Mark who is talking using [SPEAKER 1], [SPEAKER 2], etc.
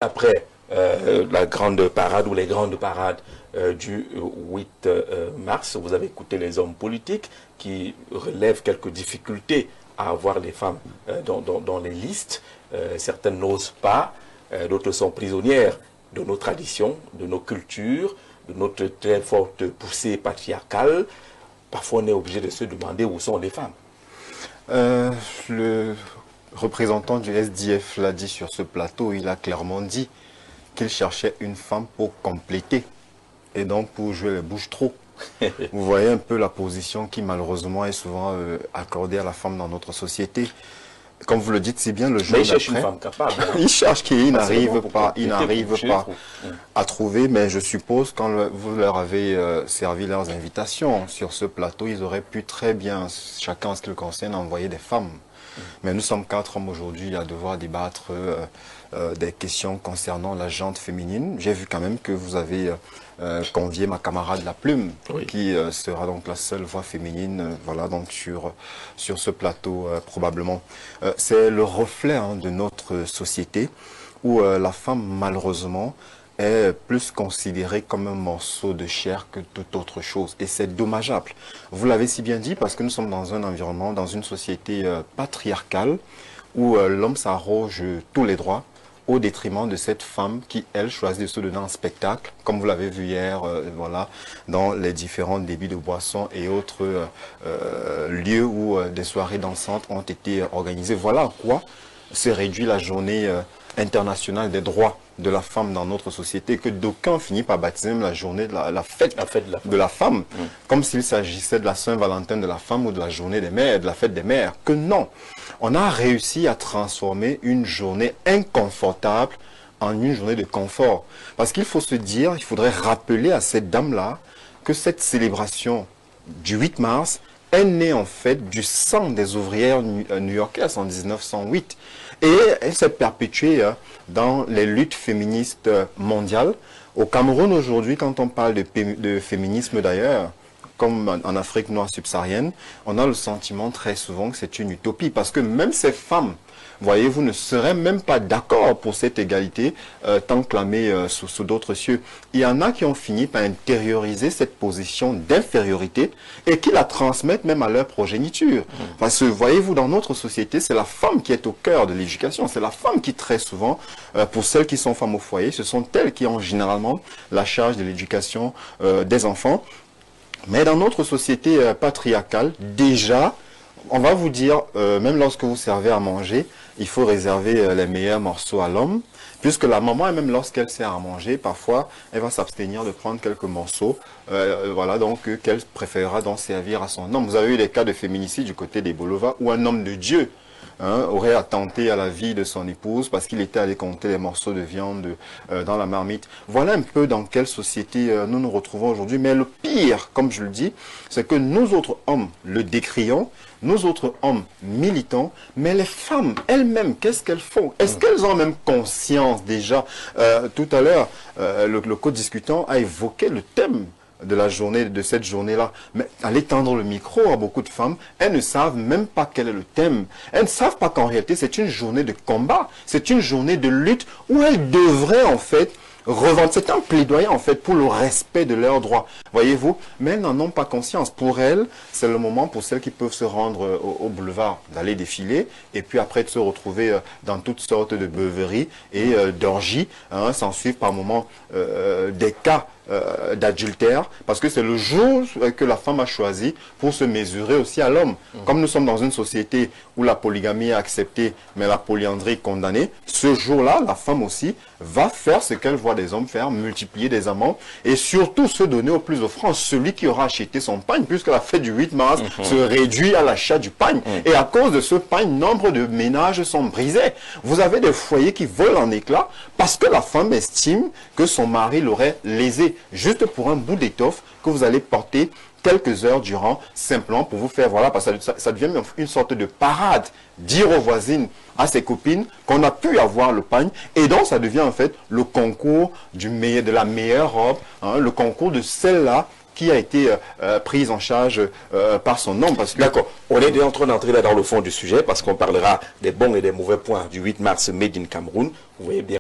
[SPEAKER 1] Après la grande parade ou les grandes parades du 8 mars, vous avez écouté les hommes politiques qui relèvent quelques difficultés à avoir les femmes dans les listes. Certaines n'osent pas, d'autres sont prisonnières de nos traditions, de nos cultures, de notre très forte poussée patriarcale. Parfois, on est obligé de se demander où sont les femmes.
[SPEAKER 2] Le représentant du SDF l'a dit sur ce plateau, il a clairement dit qu'il cherchait une femme pour compléter et donc pour jouer les bouches-trous. Vous voyez un peu la position qui malheureusement est souvent accordée à la femme dans notre société. Comme vous le dites si bien, le jour
[SPEAKER 1] d'après, il cherche une
[SPEAKER 2] d'après,
[SPEAKER 1] femme capable.
[SPEAKER 2] il cherche qu'il n'arrive pas,
[SPEAKER 1] pas
[SPEAKER 2] à trouver, mais je suppose quand vous leur avez servi leurs invitations sur ce plateau, ils auraient pu très bien, chacun en ce qui le concerne, envoyer des femmes. Mais nous sommes 4 hommes aujourd'hui à devoir débattre des questions concernant la gente féminine. J'ai vu quand même que vous avez convié ma camarade La Plume,
[SPEAKER 1] oui,
[SPEAKER 2] qui sera donc la seule voix féminine, voilà, donc sur ce plateau probablement. C'est le reflet de notre société où la femme malheureusement est plus considérée comme un morceau de chair que toute autre chose. Et c'est dommageable. Vous l'avez si bien dit parce que nous sommes dans un environnement, dans une société patriarcale où l'homme s'arroge tous les droits au détriment de cette femme qui, elle, choisit de se donner en spectacle, comme vous l'avez vu hier, voilà, dans les différents débits de boissons et autres lieux où des soirées dansantes ont été organisées. Voilà à quoi se réduit la journée internationale des droits de la femme dans notre société, que d'aucuns finissent par baptiser même la journée de la fête de la femme, comme s'il s'agissait de la Saint-Valentin de la femme ou de la journée des mères, de la fête des mères, que non. On a réussi à transformer une journée inconfortable en une journée de confort. Parce qu'il faut se dire, il faudrait rappeler à cette dame-là que cette célébration du 8 mars est née en fait du sang des ouvrières new-yorkaises en 1908. Et elle s'est perpétuée dans les luttes féministes mondiales. Au Cameroun aujourd'hui, quand on parle de féminisme d'ailleurs, comme en Afrique noire subsaharienne, on a le sentiment très souvent que c'est une utopie. Parce que même ces femmes, voyez-vous, ne seraient même pas d'accord pour cette égalité tant clamée sous d'autres cieux. Il y en a qui ont fini par intérioriser cette position d'infériorité et qui la transmettent même à leur progéniture. Parce que, voyez-vous, dans notre société, c'est la femme qui est au cœur de l'éducation. C'est la femme qui, très souvent, pour celles qui sont femmes au foyer, ce sont elles qui ont généralement la charge de l'éducation des enfants. Mais dans notre société patriarcale, déjà, on va vous dire, même lorsque vous servez à manger, il faut réserver les meilleurs morceaux à l'homme, puisque la maman, même lorsqu'elle sert à manger, parfois, elle va s'abstenir de prendre quelques morceaux, voilà, donc qu'elle préférera donc servir à son homme. Vous avez eu des cas de féminicide du côté des Bolova, où un homme de Dieu aurait attenté à la vie de son épouse parce qu'il était allé compter les morceaux de viande dans la marmite. Voilà un peu dans quelle société nous nous retrouvons aujourd'hui. Mais le pire, comme je le dis, c'est que nous autres hommes le décrions, nous autres hommes militants, mais les femmes elles-mêmes, qu'est-ce qu'elles font? Est-ce qu'elles ont même conscience déjà? Tout à l'heure, le co-discutant a évoqué le thème de la journée, de cette journée-là. Mais aller tendre le micro à beaucoup de femmes, elles ne savent même pas quel est le thème. Elles ne savent pas qu'en réalité, c'est une journée de combat, c'est une journée de lutte où elles devraient en fait revendre. C'est un plaidoyer en fait pour le respect de leurs droits, voyez-vous, mais elles n'en ont pas conscience. Pour elles, c'est le moment pour celles qui peuvent se rendre au boulevard d'aller défiler et puis après de se retrouver dans toutes sortes de beuveries et d'orgies, s'en suivent par moments des cas d'adultère, parce que c'est le jour que la femme a choisi pour se mesurer aussi à l'homme. Comme nous sommes dans une société où la polygamie est acceptée, mais la polyandrie est condamnée, ce jour-là, la femme aussi va faire ce qu'elle voit des hommes faire, multiplier des amants, et surtout se donner au plus offrant celui qui aura acheté son pagne, puisque la fête du 8 mars se réduit à l'achat du pagne. Et à cause de ce pagne, nombre de ménages sont brisés. Vous avez des foyers qui volent en éclats parce que la femme estime que son mari l'aurait lésé, juste pour un bout d'étoffe que vous allez porter quelques heures durant, simplement pour vous faire, voilà, parce que ça devient une sorte de parade, dire aux voisines, à ses copines, qu'on a pu avoir le pagne, et donc ça devient en fait le concours de la meilleure robe, le concours de celle-là qui a été prise en charge par son homme.
[SPEAKER 1] D'accord, on est en train d'entrer là dans le fond du sujet, parce qu'on parlera des bons et des mauvais points du 8 mars Made in Cameroun. Vous voyez bien.